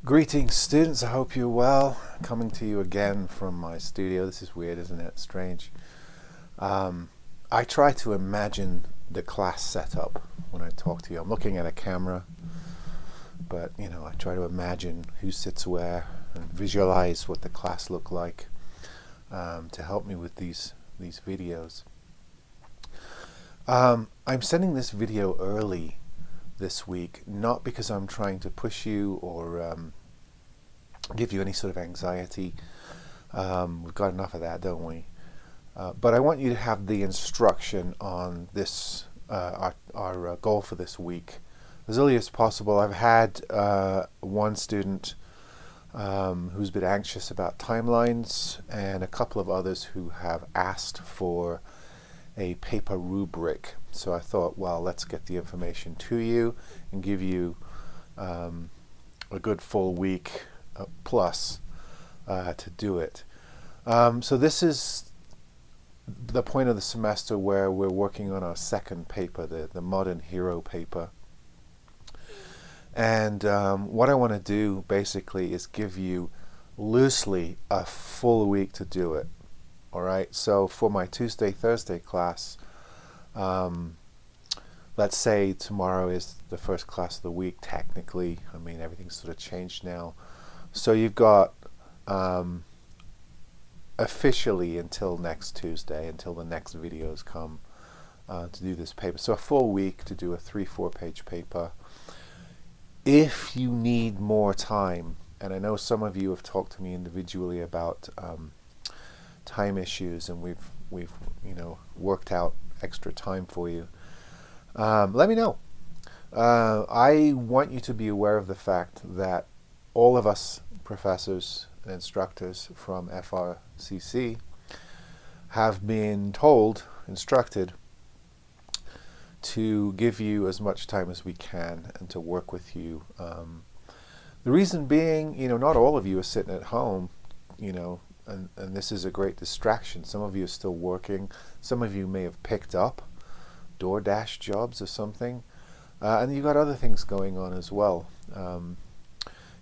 Greetings, students. I hope you're well. Coming to you again from my studio. This is weird, isn't it? Strange. I try to imagine the class setup when I talk to you. I'm looking at a camera, but I try to imagine who sits where and visualize what the class look like to help me with these videos. I'm sending this video early this week, not because I'm trying to push you or give you any sort of anxiety. We've got enough of that, don't we? But I want you to have the instruction on this, our goal for this week, as early as possible. I've had one student who's been anxious about timelines, and a couple of others who have asked for a paper rubric. So I thought, well, let's get the information to you and give you a good full week plus to do it. So this is the point of the semester where we're working on our second paper, the Modern Hero paper. And what I want to do basically is give you loosely a full week to do it. All right, so for my Tuesday, Thursday class, let's say tomorrow is the first class of the week, technically. I mean, everything's sort of changed now. So you've got officially until next Tuesday, until the next videos come to do this paper. So a full week to do a 3-4 page paper. If you need more time, and I know some of you have talked to me individually about time issues, and we've worked out extra time for you, let me know. I want you to be aware of the fact that all of us professors and instructors from FRCC have been instructed to give you as much time as we can and to work with you. The reason being, not all of you are sitting at home, and this is a great distraction. Some of you are still working. Some of you may have picked up DoorDash jobs or something. And you've got other things going on as well.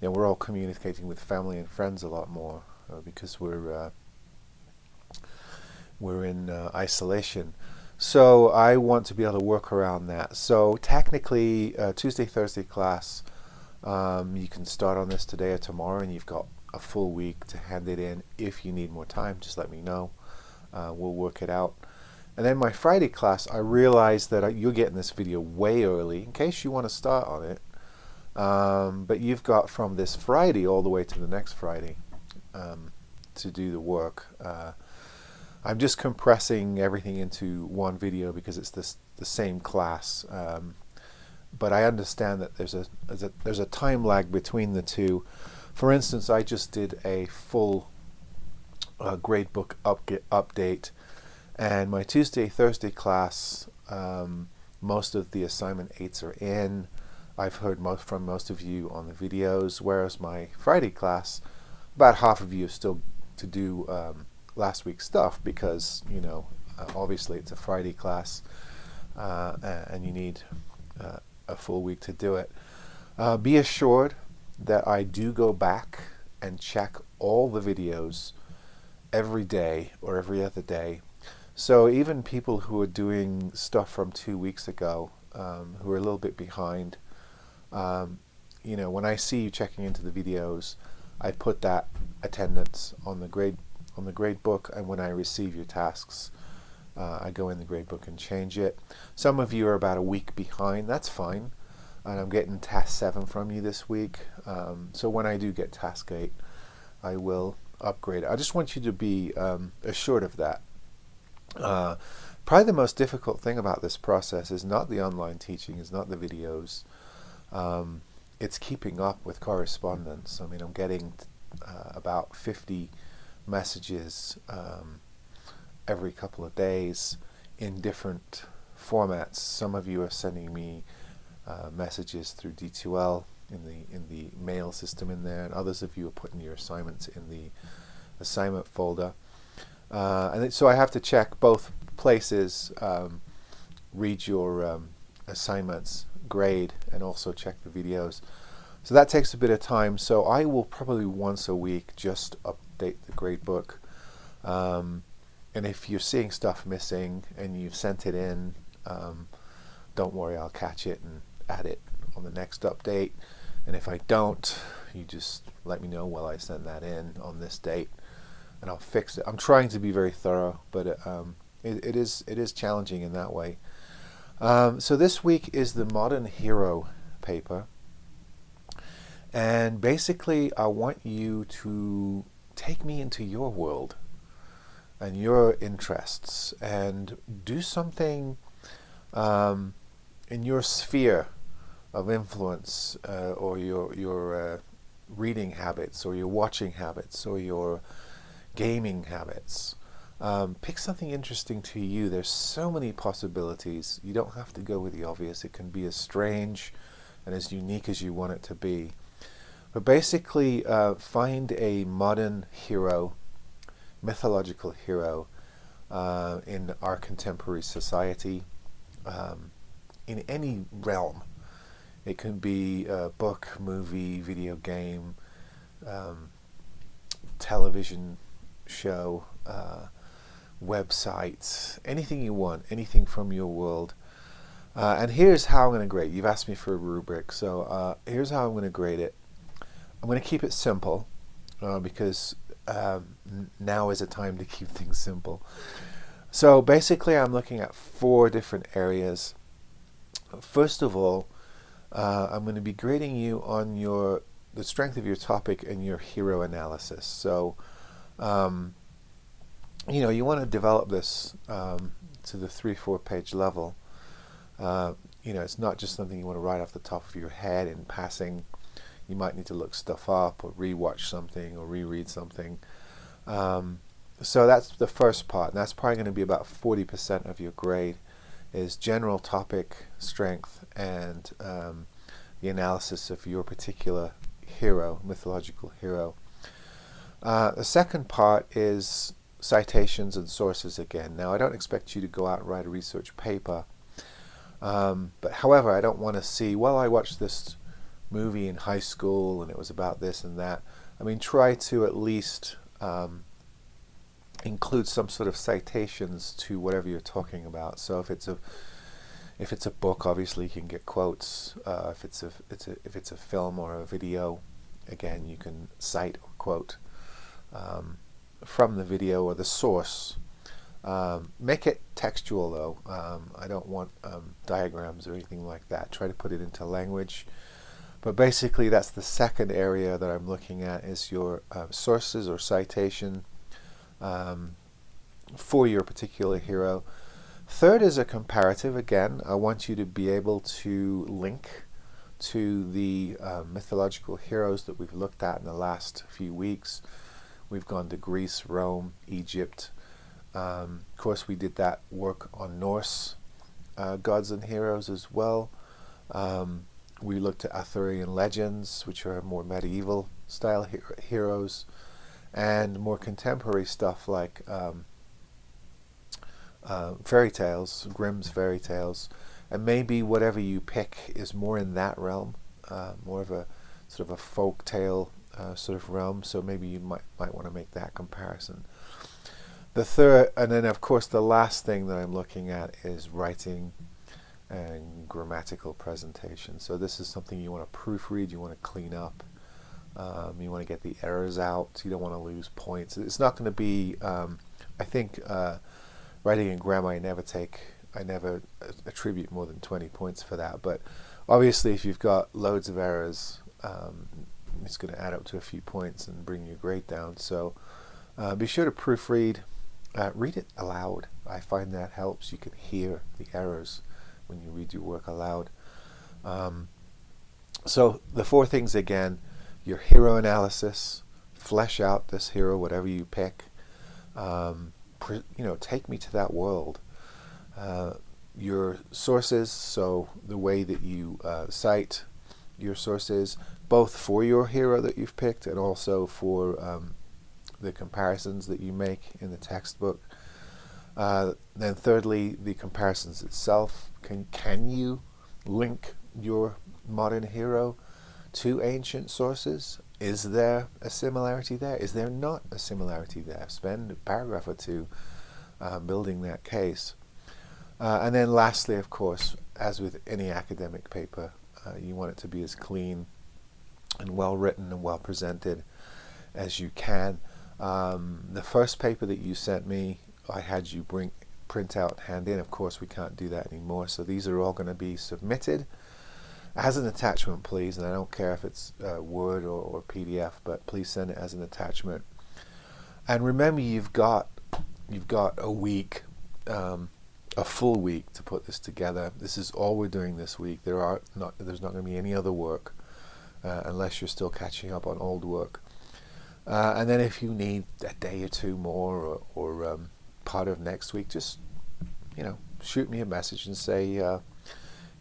We're all communicating with family and friends a lot more because we're in isolation. So I want to be able to work around that. So technically, Tuesday, Thursday class, you can start on this today or tomorrow, and you've got a full week to hand it in. If you need more time, just let me know. We'll work it out. And then my Friday class, I realize that you're getting this video way early in case you want to start on it. But you've got from this Friday all the way to the next Friday to do the work. I'm just compressing everything into one video because it's the same class. But I understand that there's a time lag between the two. For instance, I just did a full gradebook update, and my Tuesday, Thursday class, most of the assignment 8s are in. I've heard from most of you on the videos, whereas my Friday class, about half of you have still to do last week's stuff because, obviously it's a Friday class and you need a full week to do it. Be assured that I do go back and check all the videos every day or every other day. So even people who are doing stuff from 2 weeks ago, who are a little bit behind, when I see you checking into the videos, I put that attendance on the grade book, and when I receive your tasks, I go in the grade book and change it. Some of you are about a week behind. That's fine. And I'm getting task 7 from you this week. So when I do get task 8, I will upgrade it. I just want you to be assured of that. Probably the most difficult thing about this process is not the online teaching, is not the videos. It's keeping up with correspondence. I mean, I'm getting about 50 messages every couple of days in different formats. Some of you are sending me messages through D2L in the mail system in there, and others of you are putting your assignments in the assignment folder. So I have to check both places, read your assignments, grade, and also check the videos. So that takes a bit of time. So I will probably once a week just update the grade book. And if you're seeing stuff missing and you've sent it in, don't worry, I'll catch it and add it on the next update. And if I don't, you just let me know while I send that in on this date, and I'll fix it. I'm trying to be very thorough, but it is challenging in that way. So this week is the Modern Hero paper, and basically I want you to take me into your world and your interests and do something in your sphere of influence, or your reading habits, or your watching habits, or your gaming habits. Pick something interesting to you. There's so many possibilities. You don't have to go with the obvious. It can be as strange and as unique as you want it to be. But basically, find a modern hero, mythological hero, in our contemporary society, in any realm. It can be a book, movie, video game, television show, website, anything you want, anything from your world. And here's how I'm going to grade. You've asked me for a rubric, so here's how I'm going to grade it. I'm going to keep it simple, because now is a time to keep things simple. So basically I'm looking at 4 different areas. First of all, I'm going to be grading you on the strength of your topic and your hero analysis. So, you want to develop this to the 3-4 page level. It's not just something you want to write off the top of your head in passing. You might need to look stuff up, or rewatch something, or reread something. So that's the first part, and that's probably going to be about 40% of your grade, is general topic, strength, and the analysis of your particular hero, mythological hero. The second part is citations and sources again. Now, I don't expect you to go out and write a research paper, but however, I don't want to see, well, I watched this movie in high school and it was about this and that. I mean, try to at least include some sort of citations to whatever you're talking about. So if it's a book, obviously you can get quotes. If it's a film or a video, again, you can cite or quote from the video or the source. Make it textual though. I don't want diagrams or anything like that. Try to put it into language. But basically that's the second area that I'm looking at, is your sources or citation for your particular hero. Third is a comparative. Again, I want you to be able to link to the mythological heroes that we've looked at in the last few weeks. We've gone to Greece, Rome, Egypt. Of course, we did that work on Norse gods and heroes as well. We looked at Arthurian legends, which are more medieval style heroes, and more contemporary stuff like fairy tales, Grimm's fairy tales, and maybe whatever you pick is more in that realm, more of a sort of a folk tale sort of realm. So maybe you might want to make that comparison. The third, and then of course the last thing that I'm looking at is writing and grammatical presentation. So this is something you want to proofread, you want to clean up, you want to get the errors out, you don't want to lose points. It's not going to be, I think, writing and grammar, I never attribute more than 20 points for that. But obviously if you've got loads of errors, it's going to add up to a few points and bring your grade down. So be sure to proofread, read it aloud. I find that helps. You can hear the errors when you read your work aloud. So the 4 things again: your hero analysis, flesh out this hero, whatever you pick. Take me to that world. Your sources, so the way that you cite your sources, both for your hero that you've picked and also for the comparisons that you make in the textbook. Then thirdly, the comparisons itself. Can you link your modern hero two ancient sources? Is there a similarity there? Is there not a similarity there? Spend a paragraph or two building that case. And then lastly, of course, as with any academic paper, you want it to be as clean and well written and well presented as you can. The first paper that you sent me, I had you print out, hand in. Of course, we can't do that anymore. So these are all going to be submitted as an attachment, please. And I don't care if it's Word or PDF, but please send it as an attachment. And remember, you've got a week, a full week to put this together. This is all we're doing this week. There's not going to be any other work unless you're still catching up on old work. And then if you need a day or two more, or part of next week, just shoot me a message and say,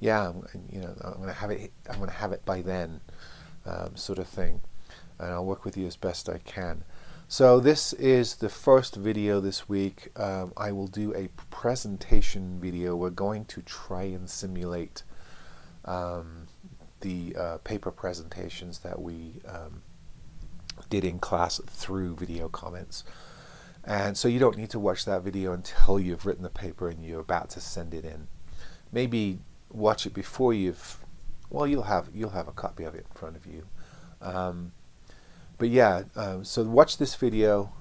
yeah, I'm going to have it by then, sort of thing, and I'll work with you as best I can. So this is the first video this week. I will do a presentation video. We're going to try and simulate the paper presentations that we did in class through video comments. And so you don't need to watch that video until you've written the paper and you're about to send it in. Maybe watch it before you'll have a copy of it in front of you. But yeah, so watch this video,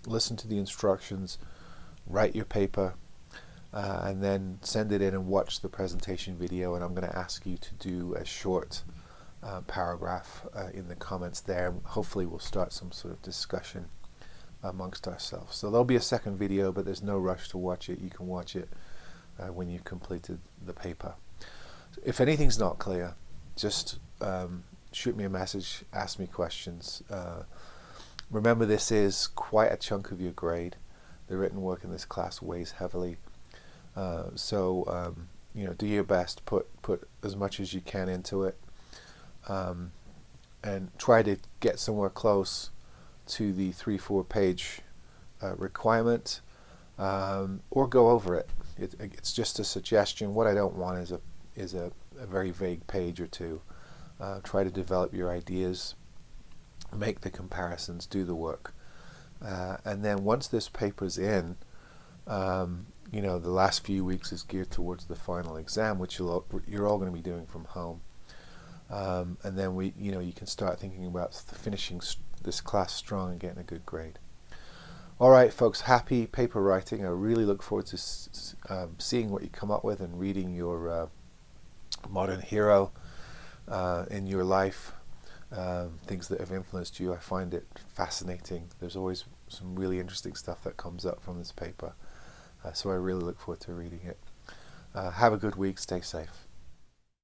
listen to the instructions, write your paper, and then send it in and watch the presentation video. And I'm going to ask you to do a short paragraph in the comments there. Hopefully we'll start some sort of discussion amongst ourselves. So there'll be a second video, but there's no rush to watch it. You can watch it when you've completed the paper. If anything's not clear, just shoot me a message, ask me questions. Remember, this is quite a chunk of your grade. The written work in this class weighs heavily. So do your best, put as much as you can into it, and try to get somewhere close to the 3-4 page requirement, or go over it. It's just a suggestion. What I don't want is a very vague page or two. Try to develop your ideas, make the comparisons, do the work, and then once this paper's in, the last few weeks is geared towards the final exam, which you're all going to be doing from home, and then you can start thinking about finishing this class strong and getting a good grade. All right, folks, happy paper writing. I really look forward to seeing what you come up with and reading your modern hero in your life, things that have influenced you. I find it fascinating. There's always some really interesting stuff that comes up from this paper, so I really look forward to reading it. Have a good week. Stay safe.